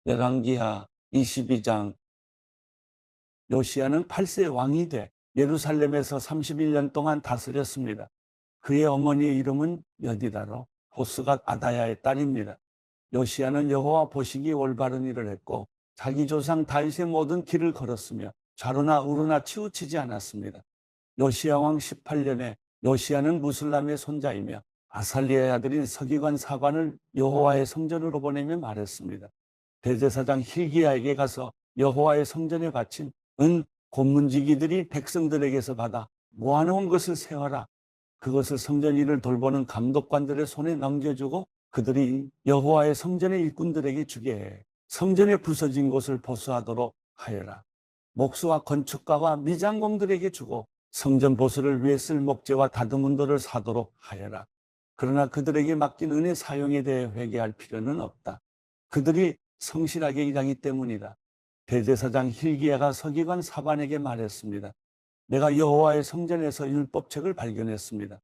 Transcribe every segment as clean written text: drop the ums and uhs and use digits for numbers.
열왕기하 22장. 요시야는 8세 왕이 돼 예루살렘에서 31년 동안 다스렸습니다. 그의 어머니의 이름은 여디다로 보스가 아다야의 딸입니다. 요시야는 여호와 보시기 올바른 일을 했고 자기 조상 다윗의 모든 길을 걸었으며 좌로나 우로나 치우치지 않았습니다. 요시야 왕 18년에 요시야는 무슬람의 손자이며 아살리아의 아들인 서기관 사반을 여호와의 성전으로 보내며 말했습니다. 대제사장 hil기야에게 가서 여호와의 성전에 바친 은 곤문지기들이 백성들에게서 받아 모아놓은 것을 세워라. 그것을 성전 일을 돌보는 감독관들의 손에 넘겨주고 그들이 여호와의 성전의 일꾼들에게 주게 해 성전에 부서진 곳을 보수하도록 하여라. 목수와 건축가와 미장공들에게 주고 성전 보수를 위해 쓸 목재와 다듬은돌을 사도록 하여라. 그러나 그들에게 맡긴 은혜 사용에 대해 회개할 필요는 없다. 그들이 성실하게 일하기 때문이다. 대제사장 hil기야가 서기관 사반에게 말했습니다. 내가 여호와의 성전에서 율법책을 발견했습니다.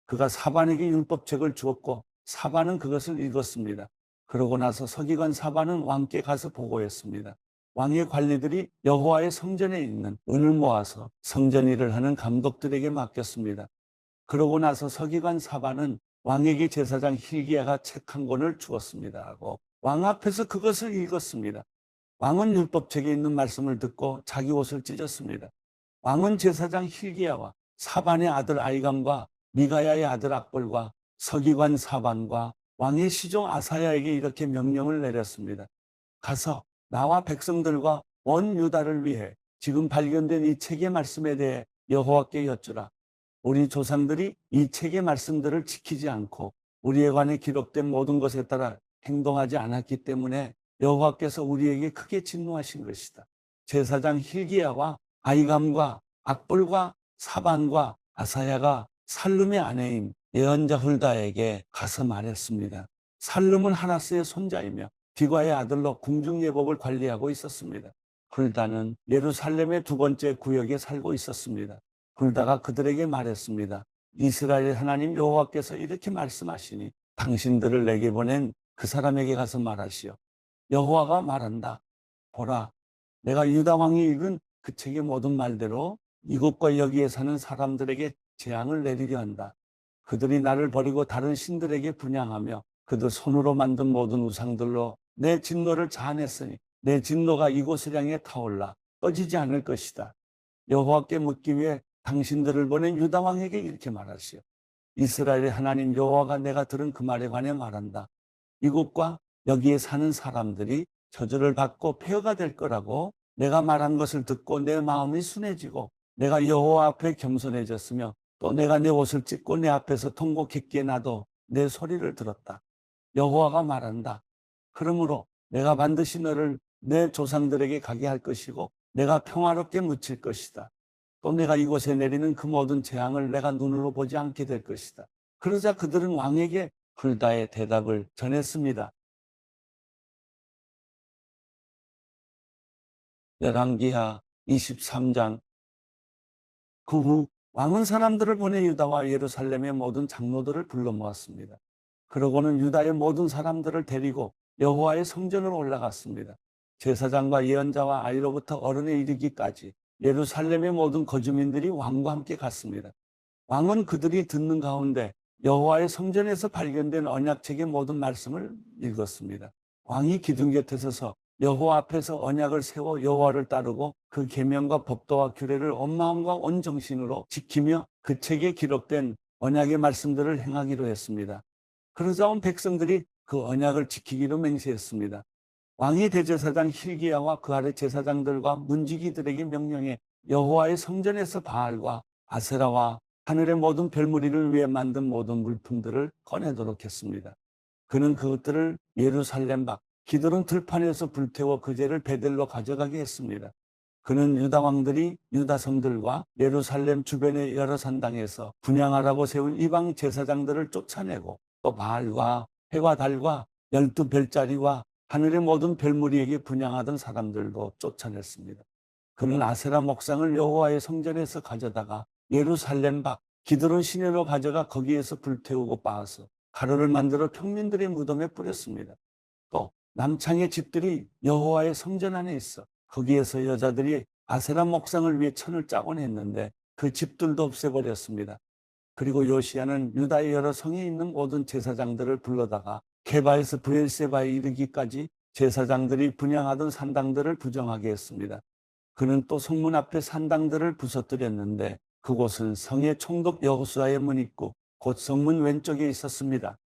그가 사반에게 율법책을 주었고 사반은 그것을 읽었습니다. 그러고 나서 서기관 사반은 왕께 가서 보고했습니다. 왕의 관리들이 여호와의 성전에 있는 은을 모아서 성전 일을 하는 감독들에게 맡겼습니다. 그러고 나서 서기관 사반은 왕에게 제사장 hil기야가 책 한 권을 주었습니다 하고 왕 앞에서 그것을 읽었습니다. 왕은 율법책에 있는 말씀을 듣고 자기 옷을 찢었습니다. 왕은 제사장 hil기야와 사반의 아들 아이감과 미가야의 아들 악볼과 서기관 사반과 왕의 시종 아사야에게 이렇게 명령을 내렸습니다. 가서 나와 백성들과 온 유다를 위해 지금 발견된 이 책의 말씀에 대해 여호와께 여쭈라. 우리 조상들이 이 책의 말씀들을 지키지 않고 우리에 관해 기록된 모든 것에 따라 행동하지 않았기 때문에 여호와께서 우리에게 크게 진노하신 것이다. 제사장 hil기야와 아이감과 악볼과 사반과 아사야가 살룸의 아내인 예언자 훌다에게 가서 말했습니다. 살룸은 하나스의 손자이며 디과의 아들로 궁중예법을 관리하고 있었습니다. 훌다는 예루살렘의 두 번째 구역에 살고 있었습니다. 훌다가 그들에게 말했습니다. 이스라엘 하나님 여호와께서 이렇게 말씀하시니 당신들을 내게 보낸 그 사람에게 가서 말하시오. 여호와가 말한다. 보라, 내가 유다 왕이 읽은 그 책의 모든 말대로 이곳과 여기에 사는 사람들에게 재앙을 내리려 한다. 그들이 나를 버리고 다른 신들에게 분향하며 그들 손으로 만든 모든 우상들로 내 진노를 자아냈으니 내 진노가 이곳을 향해 타올라 꺼지지 않을 것이다. 여호와께 묻기 위해 당신들을 보낸 유다 왕에게 이렇게 말하시오. 이스라엘의 하나님 여호와가 내가 들은 그 말에 관해 말한다. 이곳과 여기에 사는 사람들이 저주를 받고 폐허가 될 거라고 내가 말한 것을 듣고 내 마음이 순해지고 내가 여호와 앞에 겸손해졌으며 또 내가 내 옷을 찢고 내 앞에서 통곡했기에 나도 내 소리를 들었다. 여호와가 말한다. 그러므로 내가 반드시 너를 내 조상들에게 가게 할 것이고 내가 평화롭게 묻힐 것이다. 또 내가 이곳에 내리는 그 모든 재앙을 내가 눈으로 보지 않게 될 것이다. 그러자 그들은 왕에게 훌다의 대답을 전했습니다. 열왕기하 23장. 그 후 왕은 사람들을 보내 유다와 예루살렘의 모든 장로들을 불러 모았습니다. 그러고는 유다의 모든 사람들을 데리고 여호와의 성전으로 올라갔습니다. 제사장과 예언자와 아이로부터 어른에 이르기까지 예루살렘의 모든 거주민들이 왕과 함께 갔습니다. 왕은 그들이 듣는 가운데 여호와의 성전에서 발견된 언약책의 모든 말씀을 읽었습니다. 왕이 기둥 곁에 서서 여호와 앞에서 언약을 세워 여호와를 따르고 그 계명과 법도와 규례를 온 마음과 온 정신으로 지키며 그 책에 기록된 언약의 말씀들을 행하기로 했습니다. 그러자 온 백성들이 그 언약을 지키기로 맹세했습니다. 왕이 대제사장 hil기야와 그 아래 제사장들과 문지기들에게 명령해 여호와의 성전에서 바알과 아세라와 하늘의 모든 별무리를 위해 만든 모든 물품들을 꺼내도록 했습니다. 그는 그것들을 예루살렘 밖 기드론 들판에서 불태워 그 죄를 베델로 가져가게 했습니다. 그는 유다 왕들이 유다 성들과 예루살렘 주변의 여러 산당에서 분향하라고 세운 이방 제사장들을 쫓아내고 또 바알과 해와 달과 12별자리와 하늘의 모든 별무리에게 분향하던 사람들도 쫓아냈습니다. 그는 아세라 목상을 여호와의 성전에서 가져다가 예루살렘 밖 기드론 시내로 가져가 거기에서 불태우고 빻아서 가루를 만들어 평민들의 무덤에 뿌렸습니다. 또 남창의 집들이 여호와의 성전 안에 있어. 거기에서 여자들이 아세라 목상을 위해 천을 짜곤 했는데 그 집들도 없애버렸습니다. 그리고 요시야는 유다의 여러 성에 있는 모든 제사장들을 불러다가 게바에서 브엘세바에 이르기까지 제사장들이 분향하던 산당들을 부정하게 했습니다. 그는 또 성문 앞에 산당들을 부서뜨렸는데 그곳은 성의 총독 여호수아의 문 입구 곧 성문 왼쪽에 있었습니다.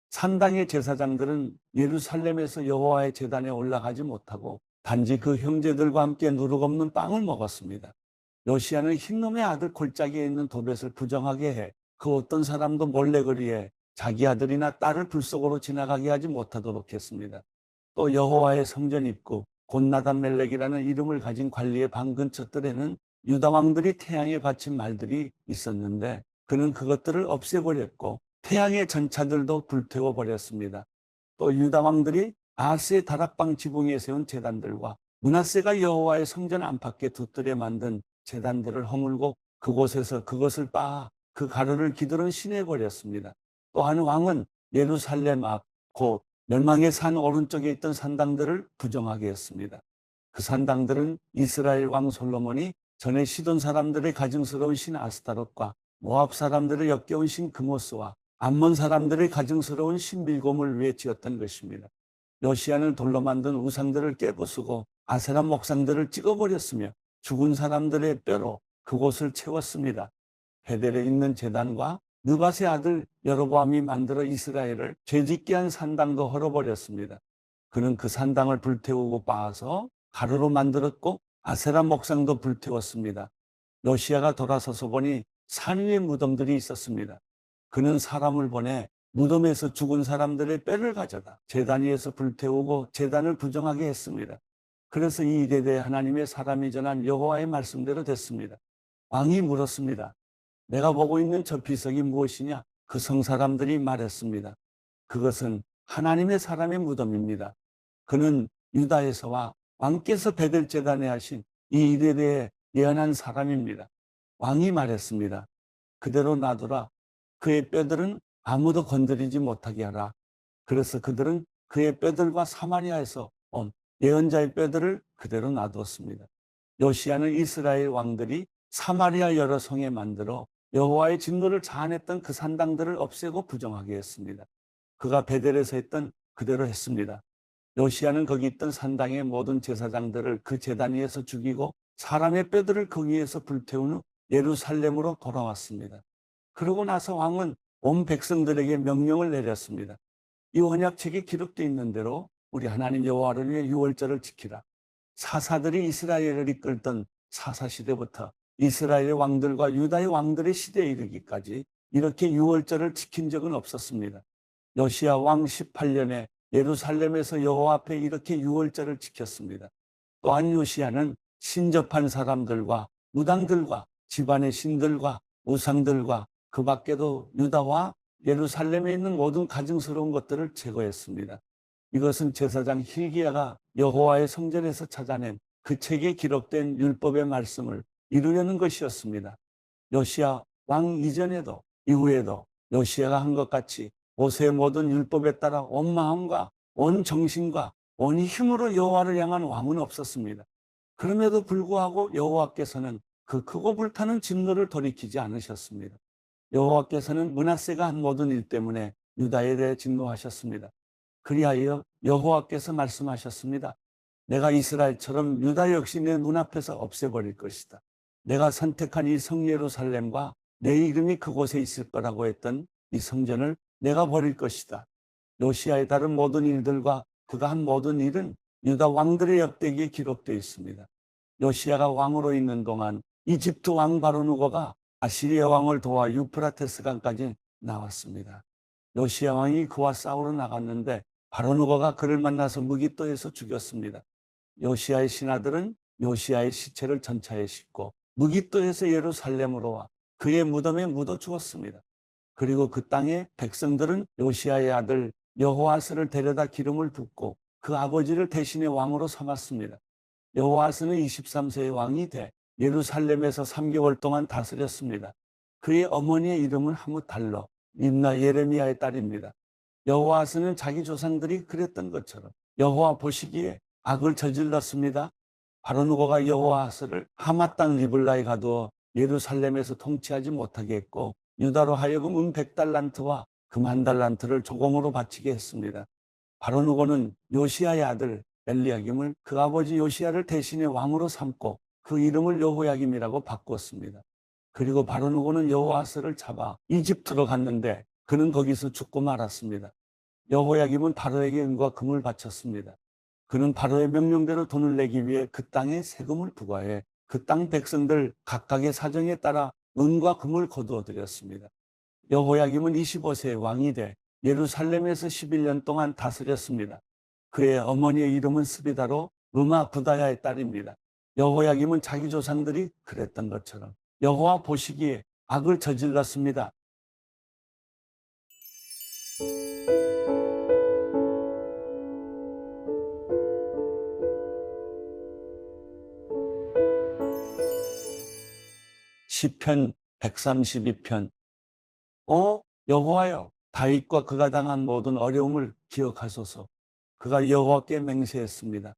산당의 제사장들은 예루살렘에서 여호와의 제단에 올라가지 못하고 단지 그 형제들과 함께 누룩 없는 빵을 먹었습니다. 요시야는 흰놈의 아들 골짜기에 있는 도벳을 부정하게 해 그 어떤 사람도 몰래 그리해 자기 아들이나 딸을 불 속으로 지나가게 하지 못하도록 했습니다. 또 여호와의 성전 입구 곧 나단멜렉이라는 이름을 가진 관리의 방 근처 뜰에는 유다 왕들이 태양에 바친 말들이 있었는데 그는 그것들을 없애버렸고 태양의 전차들도 불태워 버렸습니다. 또 유다 왕들이 아하스의 다락방 지붕에 세운 제단들과 므낫세가 여호와의 성전 안팎의 두 뜰에 만든 제단들을 허물고 그곳에서 그것을 빻아 그 가루를 기들은 시내 버렸습니다. 또한 왕은 예루살렘 앞 곧 멸망의 산 오른쪽에 있던 산당들을 부정하게 했습니다. 그 산당들은 이스라엘 왕 솔로몬이 전에 시돈 사람들의 가증스러운 신 아스타롯과 모압 사람들의 역겨운 신 그모스와 암몬 사람들의 가증스러운 신 밀곰을 위해 지었던 것입니다. 요시야는 돌로 만든 우상들을 깨부수고 아세라 목상들을 찍어버렸으며 죽은 사람들의 뼈로 그곳을 채웠습니다. 베델에 있는 제단과 느밧의 아들 여로보암이 만들어 이스라엘을 죄짓게 한 산당도 헐어버렸습니다. 그는 그 산당을 불태우고 빻아서 가루로 만들었고 아세라 목상도 불태웠습니다. 요시야가 돌아서서 보니 산 위에 무덤들이 있었습니다. 그는 사람을 보내 무덤에서 죽은 사람들의 뼈를 가져다 제단 위에서 불태우고 제단을 부정하게 했습니다. 그래서 이 일에 대해 하나님의 사람이 전한 여호와의 말씀대로 됐습니다. 왕이 물었습니다. 내가 보고 있는 저 비석이 무엇이냐? 그 성사람들이 말했습니다. 그것은 하나님의 사람의 무덤입니다. 그는 유다에서와 왕께서 베델 제단에 하신 이 일에 대해 예언한 사람입니다. 왕이 말했습니다. 그대로 놔두라. 그의 뼈들은 아무도 건드리지 못하게 하라. 그래서 그들은 그의 뼈들과 사마리아에서 온 예언자의 뼈들을 그대로 놔두었습니다. 요시야는 이스라엘 왕들이 사마리아 여러 성에 만들어 여호와의 진노를 자아냈던 그 산당들을 없애고 부정하게 했습니다. 그가 베델에서 했던 그대로 했습니다. 요시야는 거기 있던 산당의 모든 제사장들을 그 제단 위에서 죽이고 사람의 뼈들을 그 위에서 불태운 후 예루살렘으로 돌아왔습니다. 그러고 나서 왕은 온 백성들에게 명령을 내렸습니다. 이 언약책에 기록되어 있는 대로 우리 하나님 여호와를 위해 유월절을 지키라. 사사들이 이스라엘을 이끌던 사사시대부터 이스라엘의 왕들과 유다의 왕들의 시대에 이르기까지 이렇게 유월절을 지킨 적은 없었습니다. 요시야 왕 18년에 예루살렘에서 여호와 앞에 이렇게 유월절을 지켰습니다. 또한 요시야는 신접한 사람들과 무당들과 집안의 신들과 우상들과 그 밖에도 유다와 예루살렘에 있는 모든 가증스러운 것들을 제거했습니다. 이것은 제사장 hil기야가 여호와의 성전에서 찾아낸 그 책에 기록된 율법의 말씀을 이루려는 것이었습니다. 요시야 왕 이전에도 이후에도 요시야가 한 것 같이 모세의 모든 율법에 따라 온 마음과 온 정신과 온 힘으로 여호와를 향한 왕은 없었습니다. 그럼에도 불구하고 여호와께서는 그 크고 불타는 진노를 돌이키지 않으셨습니다. 여호와께서는 므낫세가 한 모든 일 때문에 유다에 대해 진노하셨습니다. 그리하여 여호와께서 말씀하셨습니다. 내가 이스라엘처럼 유다 역시 내 눈앞에서 없애버릴 것이다. 내가 선택한 이 성 예루살렘과 내 이름이 그곳에 있을 거라고 했던 이 성전을 내가 버릴 것이다. 요시야의 다른 모든 일들과 그가 한 모든 일은 유다 왕들의 역대기에 기록되어 있습니다. 요시야가 왕으로 있는 동안 이집트 왕 바로누고가 아시리아 왕을 도와 유프라테스 강까지 나왔습니다. 요시야 왕이 그와 싸우러 나갔는데 바로누고가 그를 만나서 무기또에서 죽였습니다. 요시야의 신하들은 요시야의 시체를 전차에 싣고 무기또에서 예루살렘으로 와 그의 무덤에 묻어 죽었습니다. 그리고 그 땅의 백성들은 요시야의 아들 여호아스를 데려다 기름을 붓고 그 아버지를 대신에 왕으로 삼았습니다. 여호아스는 23세의 왕이 돼 예루살렘에서 3개월 동안 다스렸습니다. 그의 어머니의 이름은 하무달러, 림나 예레미야의 딸입니다. 여호와스는 자기 조상들이 그랬던 것처럼 여호와 보시기에 악을 저질렀습니다. 바로누고가 여호와스를 하마 땅 리블라에 가두어 예루살렘에서 통치하지 못하게 했고 유다로 하여금 100달란트와 금 1달란트를 조공으로 바치게 했습니다. 바로누고는 요시야의 아들 엘리야김을 그 아버지 요시야를 대신에 왕으로 삼고 그 이름을 여호야김이라고 바꾸었습니다. 그리고 바로누고는 여호와스를 잡아 이집트로 갔는데 그는 거기서 죽고 말았습니다. 여호야김은 바로에게 은과 금을 바쳤습니다. 그는 바로의 명령대로 돈을 내기 위해 그 땅에 세금을 부과해 그 땅 백성들 각각의 사정에 따라 은과 금을 거두어 드렸습니다. 여호야김은 25세의 왕이 돼 예루살렘에서 11년 동안 다스렸습니다. 그의 어머니의 이름은 스비다로 르마 부다야의 딸입니다. 여호야김은 자기 조상들이 그랬던 것처럼 여호와 보시기에 악을 저질렀습니다. 시편 132편. 여호와여, 다윗과 그가 당한 모든 어려움을 기억하소서. 그가 여호와께 맹세했습니다.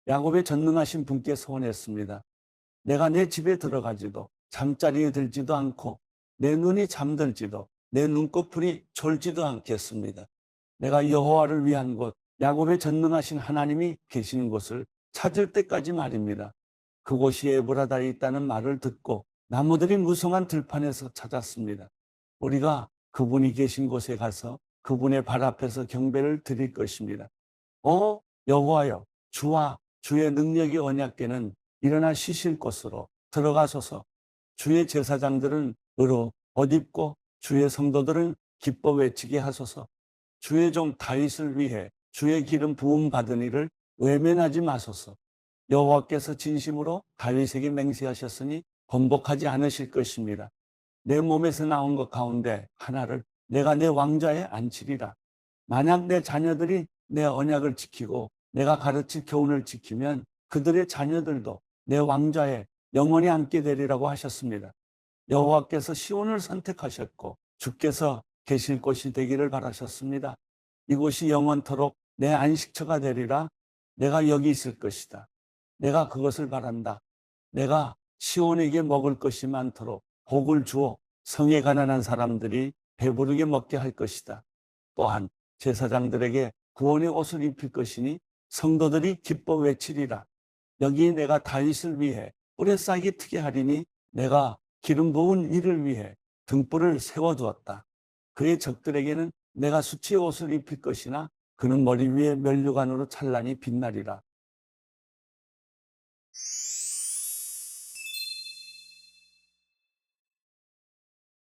야곱의 전능하신 분께 소원했습니다. 내가 내 집에 들어가지도 잠자리에 들지도 않고 내 눈이 잠들지도 내 눈꺼풀이 졸지도 않겠습니다. 내가 여호와를 위한 곳, 야곱의 전능하신 하나님이 계시는 곳을 찾을 때까지 말입니다. 그곳이 에브라다에 있다는 말을 듣고 나무들이 무성한 들판에서 찾았습니다. 우리가 그분이 계신 곳에 가서 그분의 발 앞에서 경배를 드릴 것입니다. 여호와여, 주와 주의 능력이 언약궤는 일어나 쉬실 곳으로 들어가소서. 주의 제사장들은 의로 옷 입고 주의 성도들은 기뻐 외치게 하소서. 주의 종 다윗을 위해 주의 기름 부음 받은 이를 외면하지 마소서. 여호와께서 진심으로 다윗에게 맹세하셨으니 번복하지 않으실 것입니다. 내 몸에서 나온 것 가운데 하나를 내가 내 왕좌에 앉히리라. 만약 내 자녀들이 내 언약을 지키고 내가 가르칠 교훈을 지키면 그들의 자녀들도 내 왕좌에 영원히 앉게 되리라고 하셨습니다. 여호와께서 시온을 선택하셨고 주께서 계실 곳이 되기를 바라셨습니다. 이곳이 영원토록 내 안식처가 되리라. 내가 여기 있을 것이다. 내가 그것을 바란다. 내가 시온에게 먹을 것이 많도록 복을 주어 성에 가난한 사람들이 배부르게 먹게 할 것이다. 또한 제사장들에게 구원의 옷을 입힐 것이니 성도들이 기뻐 외치리라. 여기 내가 다윗을 위해 뿔에 싹이 트게 하리니 내가 기름 부은 이를 위해 등불을 세워두었다. 그의 적들에게는 내가 수치의 옷을 입힐 것이나 그는 머리 위에 면류관으로 찬란히 빛나리라.